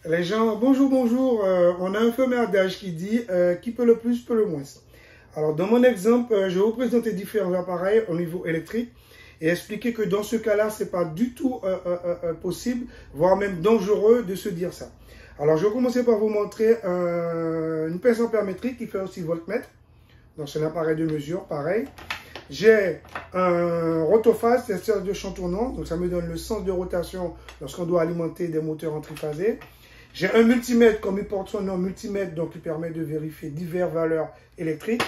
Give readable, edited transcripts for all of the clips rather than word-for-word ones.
Les gens, bonjour, bonjour. On a un fameux adage qui dit qui peut le plus, peut le moins. Alors, dans mon exemple, je vais vous présenter différents appareils au niveau électrique et expliquer que dans ce cas-là, ce n'est pas du tout possible, voire même dangereux de se dire ça. Alors, je vais commencer par vous montrer une pince ampère-métrique qui fait aussi voltmètre. Donc, c'est un appareil de mesure, pareil. J'ai un rotophase, testeur de champ tournant, donc ça me donne le sens de rotation lorsqu'on doit alimenter des moteurs en triphasé. J'ai un multimètre, comme il porte son nom, multimètre, donc qui permet de vérifier diverses valeurs électriques.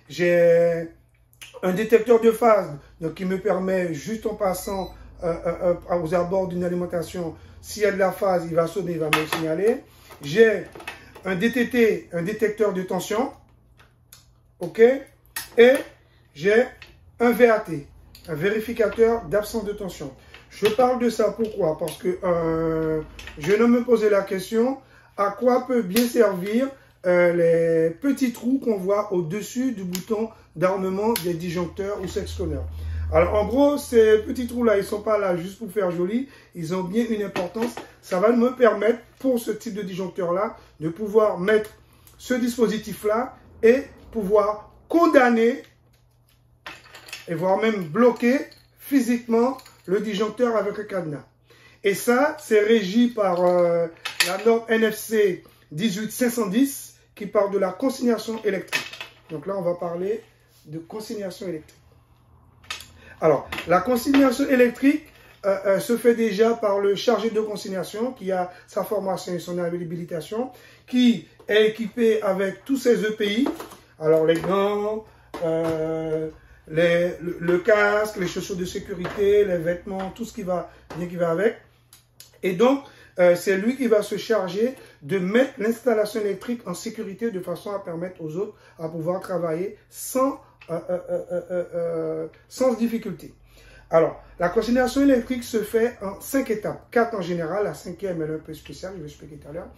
J'ai un détecteur de phase, donc qui me permet, juste en passant aux abords d'une alimentation, s'il y a de la phase, il va sonner, il va me signaler. J'ai un DTT, un détecteur de tension, ok, et j'ai un VAT, un vérificateur d'absence de tension. Je parle de ça pourquoi? Parce que je ne me posais la question à quoi peut bien servir les petits trous qu'on voit au-dessus du bouton d'armement des disjoncteurs ou sectionneurs. Alors en gros, ces petits trous-là, ils ne sont pas là juste pour faire joli, ils ont bien une importance. Ça va me permettre, pour ce type de disjoncteur-là, de pouvoir mettre ce dispositif-là et pouvoir condamner et voire même bloquer physiquement le disjoncteur avec le cadenas. Et ça, c'est régi par la norme NFC 18510 qui parle de la consignation électrique. Donc là, on va parler de consignation électrique. Alors, la consignation électrique se fait déjà par le chargé de consignation qui a sa formation et son habilitation, qui est équipé avec tous ses EPI. Alors, les gants, le casque, les chaussures de sécurité, les vêtements, tout ce qui va avec. Et donc, c'est lui qui va se charger de mettre l'installation électrique en sécurité de façon à permettre aux autres à pouvoir travailler sans difficulté. Alors, la consignation électrique se fait en 5 étapes. 4 en général, la 5e est un peu spéciale, je vais expliquer tout à l'heure.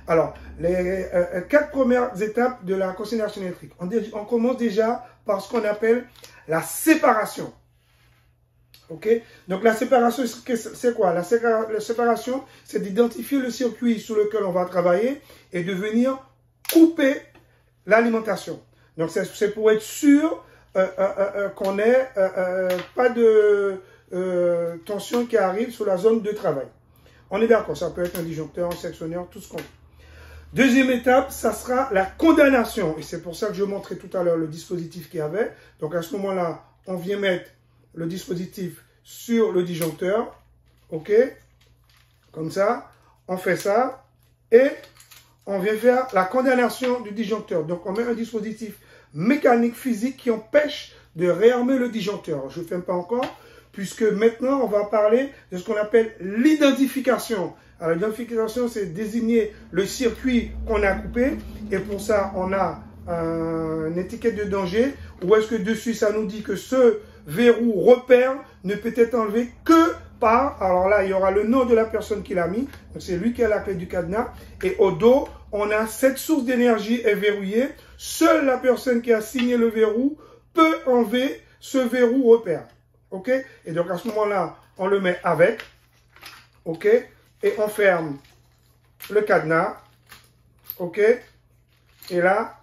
Alors, les 4 premières étapes de la consignation électrique. On commence déjà par ce qu'on appelle la séparation. Ok? Donc, la séparation, c'est quoi? La séparation, c'est d'identifier le circuit sur lequel on va travailler et de venir couper l'alimentation. Donc, c'est pour être sûr qu'on n'ait pas de tension qui arrive sur la zone de travail. On est d'accord, ça peut être un disjoncteur, un sectionneur, tout ce qu'on veut. Deuxième étape, ça sera la condamnation. Et c'est pour ça que je montrais tout à l'heure le dispositif qu'il y avait. Donc à ce moment-là, on vient mettre le dispositif sur le disjoncteur. OK? Comme ça, on fait ça. Et on vient faire la condamnation du disjoncteur. Donc on met un dispositif mécanique physique qui empêche de réarmer le disjoncteur. Je ne fais pas encore, puisque maintenant on va parler de ce qu'on appelle l'identification. Alors l'identification, c'est désigner le circuit qu'on a coupé. Et pour ça, on a une étiquette de danger. Où est-ce que dessus, ça nous dit que ce verrou repère ne peut être enlevé que par... Alors là, il y aura le nom de la personne qui l'a mis. C'est lui qui a la clé du cadenas. Et au dos, on a cette source d'énergie est verrouillée. Seule la personne qui a signé le verrou peut enlever ce verrou repère. OK? Et donc à ce moment-là, on le met avec. OK? Et on ferme le cadenas. OK? Et là,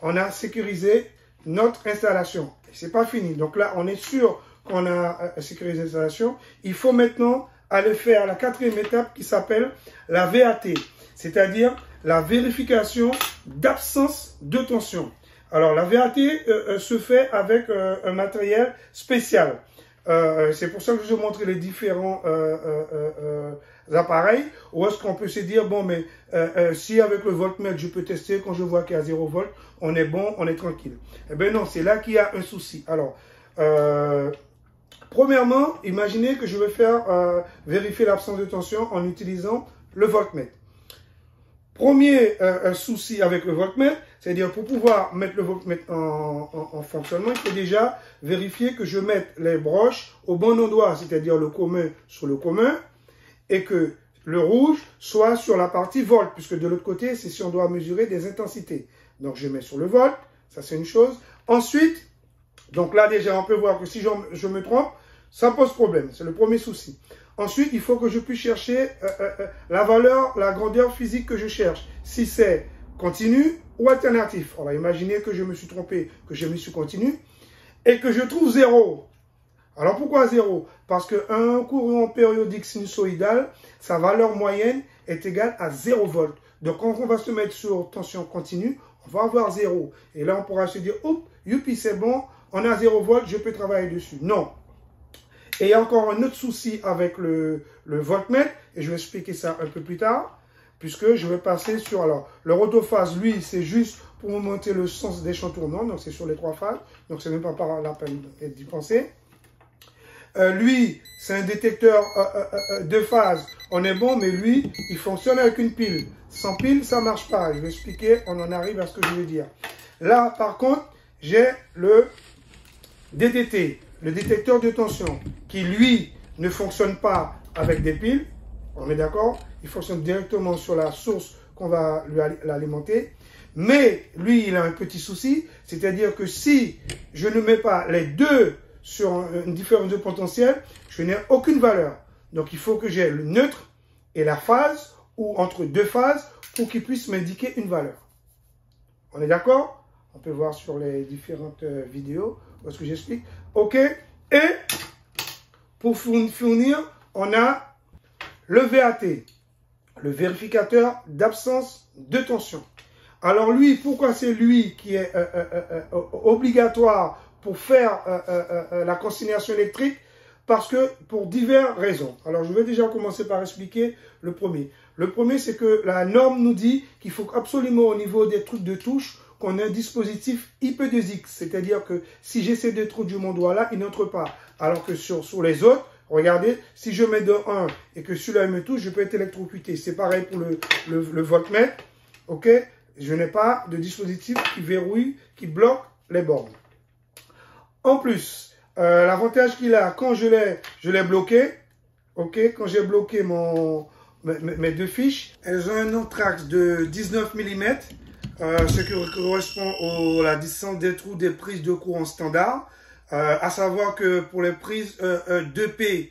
on a sécurisé notre installation. Et c'est pas fini. Donc là, on est sûr qu'on a sécurisé l'installation. Il faut maintenant aller faire la 4e étape qui s'appelle la VAT. C'est-à-dire la vérification d'absence de tension. Alors, la VAT se fait avec un matériel spécial. C'est pour ça que je vous ai montré les différents appareils, où est-ce qu'on peut se dire, bon, mais si avec le voltmètre, je peux tester, quand je vois qu'il y a 0 volt, on est bon, on est tranquille. Eh bien non, c'est là qu'il y a un souci. Alors, premièrement, imaginez que je vais faire vérifier l'absence de tension en utilisant le voltmètre. Premier souci avec le voltmètre, c'est-à-dire pour pouvoir mettre le voltmètre en fonctionnement, il faut déjà vérifier que je mette les broches au bon endroit, c'est-à-dire le commun sur le commun, et que le rouge soit sur la partie volt, puisque de l'autre côté, c'est si on doit mesurer des intensités. Donc je mets sur le volt, ça c'est une chose. Ensuite, donc là déjà on peut voir que si je me trompe, ça pose problème, c'est le premier souci. Ensuite, il faut que je puisse chercher la valeur, la grandeur physique que je cherche. Si c'est continu ou alternatif. On va imaginer que je me suis trompé, que j'ai mis sur continu et que je trouve 0. Alors pourquoi 0? Parce qu'un courant périodique sinusoïdal, sa valeur moyenne est égale à 0 volts. Donc quand on va se mettre sur tension continue, on va avoir 0. Et là, on pourra se dire, oups, youpi, c'est bon, on a 0 volts, je peux travailler dessus. Non. Et il y a encore un autre souci avec le voltmètre, et je vais expliquer ça un peu plus tard, puisque je vais passer sur, alors, le rotophase, lui, c'est juste pour monter le sens des champs tournants, donc c'est sur les 3 phases, donc c'est même pas par la peine d'y penser. Lui, c'est un détecteur de phase, on est bon, mais lui, il fonctionne avec une pile. Sans pile, ça marche pas. Je vais expliquer, on en arrive à ce que je veux dire. Là, par contre, j'ai le DTT, le détecteur de tension, qui lui ne fonctionne pas avec des piles, on est d'accord, il fonctionne directement sur la source qu'on va lui alimenter, mais lui il a un petit souci, c'est-à-dire que si je ne mets pas les deux sur une différence de potentiel, je n'ai aucune valeur. Donc il faut que j'ai le neutre et la phase, ou entre deux phases, pour qu'il puisse m'indiquer une valeur. On est d'accord? On peut voir sur les différentes vidéos où est-ce que j'explique. Ok. Et pour fournir, on a le VAT, le vérificateur d'absence de tension. Alors lui, pourquoi c'est lui qui est obligatoire pour faire la consignation électrique? Parce que pour diverses raisons. Alors je vais déjà commencer par expliquer le premier. Le premier, c'est que la norme nous dit qu'il faut absolument au niveau des trucs de touche qu'on ait un dispositif IP2X. C'est-à-dire que si j'essaie de trouver mon doigt là, il n'entre pas. Alors que sur les autres, regardez, si je mets de 1 et que celui-là me touche, je peux être électrocuté. C'est pareil pour le voltmètre. Ok? Je n'ai pas de dispositif qui verrouille, qui bloque les bornes. En plus, l'avantage qu'il a, quand je l'ai bloqué, ok, quand j'ai bloqué mes deux fiches, elles ont un anthrax de 19 mm, ce qui correspond à la distance des trous des prises de courant standard. À savoir que pour les prises 2P,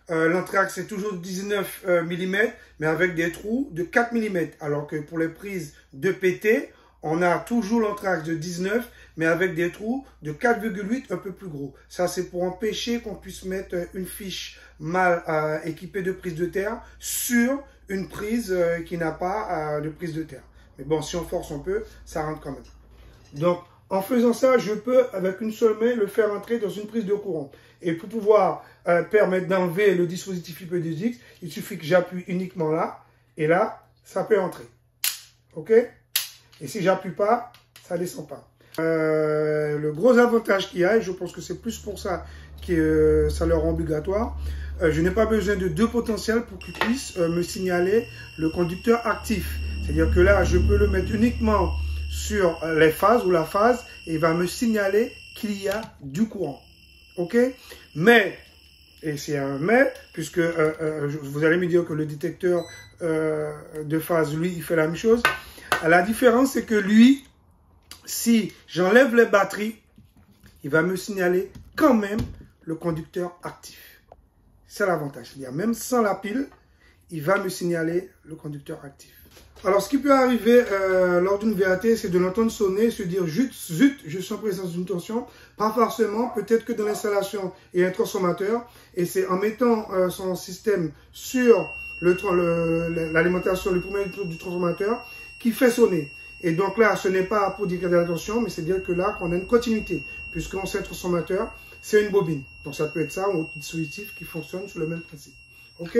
l'anthrax est toujours 19 mm, mais avec des trous de 4 mm. Alors que pour les prises 2PT, on a toujours l'anthrax de 19, mais avec des trous de 4,8 un peu plus gros. Ça, c'est pour empêcher qu'on puisse mettre une fiche mal équipée de prise de terre sur une prise qui n'a pas de prise de terre. Mais bon, si on force un peu, ça rentre quand même. Donc, en faisant ça, je peux, avec une seule main, le faire entrer dans une prise de courant. Et pour pouvoir permettre d'enlever le dispositif IP2X, il suffit que j'appuie uniquement là, et là, ça peut entrer. OK? Et si j'appuie pas, ça descend pas. Le gros avantage qu'il y a, et je pense que c'est plus pour ça que ça leur rend obligatoire, je n'ai pas besoin de deux potentiels pour qu'ils puissent me signaler le conducteur actif. C'est-à-dire que là, je peux le mettre uniquement sur les phases ou la phase et il va me signaler qu'il y a du courant. OK? Mais, et c'est un mais, puisque vous allez me dire que le détecteur de phase, lui, il fait la même chose. La différence, c'est que lui, si j'enlève les batteries, il va me signaler quand même le conducteur actif. C'est l'avantage. C'est-à-dire, même sans la pile, il va me signaler le conducteur actif. Alors, ce qui peut arriver lors d'une VAT, c'est de l'entendre sonner et se dire, zut, je suis en présence d'une tension. Pas forcément, peut-être que dans l'installation, il y a un transformateur. Et c'est en mettant son système sur l'alimentation, le premier tour du transformateur, qui fait sonner. Et donc là, ce n'est pas pour dire qu'il y a de la tension, mais c'est dire que là, qu'on a une continuité. Puisqu'on sait un transformateur, c'est une bobine. Donc ça peut être ça ou un dispositif qui fonctionne sur le même principe. OK?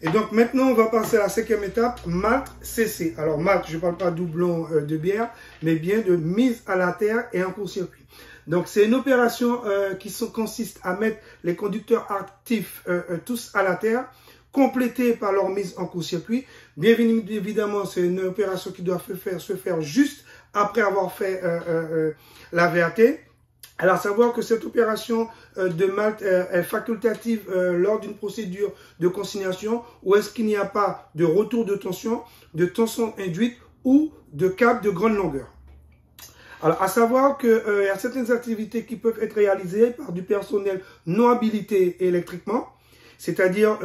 Et donc maintenant, on va passer à la cinquième étape, malt CC. Alors malt, je ne parle pas doublon de bière, mais bien de mise à la terre et en court-circuit. Donc c'est une opération qui consiste à mettre les conducteurs actifs tous à la terre, complétée par leur mise en court-circuit. Bien évidemment, c'est une opération qui doit se faire juste après avoir fait la VAT. Alors, savoir que cette opération de malt est facultative lors d'une procédure de consignation ou est-ce qu'il n'y a pas de retour de tension induite ou de câble de grande longueur. Alors, à savoir qu'il y a certaines activités qui peuvent être réalisées par du personnel non habilité électriquement c'est-à-dire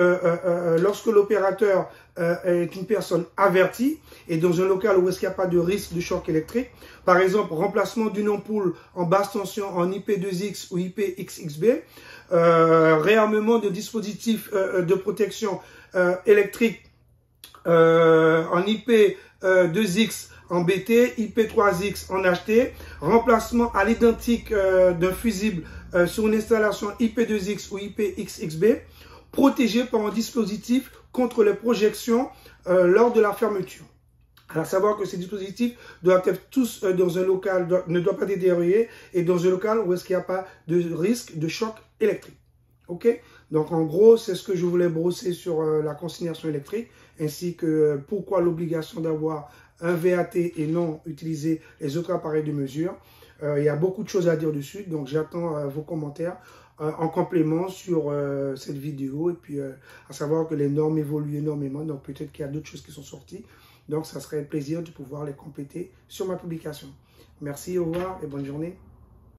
lorsque l'opérateur est une personne avertie et dans un local où est-ce qu'il n'y a pas de risque de choc électrique. Par exemple, remplacement d'une ampoule en basse tension en IP2X ou IPXXB, réarmement de dispositifs de protection électrique en IP2X en BT, IP3X en HT, remplacement à l'identique d'un fusible sur une installation IP2X ou IPXXB, protégé par un dispositif contre les projections lors de la fermeture. Alors, savoir que ces dispositifs doivent être tous dans un local, ne doivent pas être déverrouillés et dans un local où est-ce qu'il n'y a pas de risque de choc électrique. Ok? Donc, en gros, c'est ce que je voulais brosser sur la consignation électrique, ainsi que pourquoi l'obligation d'avoir un VAT et non utiliser les autres appareils de mesure. Il y a beaucoup de choses à dire dessus, donc j'attends vos commentaires en complément sur cette vidéo. Et puis, à savoir que les normes évoluent énormément, donc peut-être qu'il y a d'autres choses qui sont sorties. Donc, ça serait un plaisir de pouvoir les compléter sur ma publication. Merci, au revoir et bonne journée.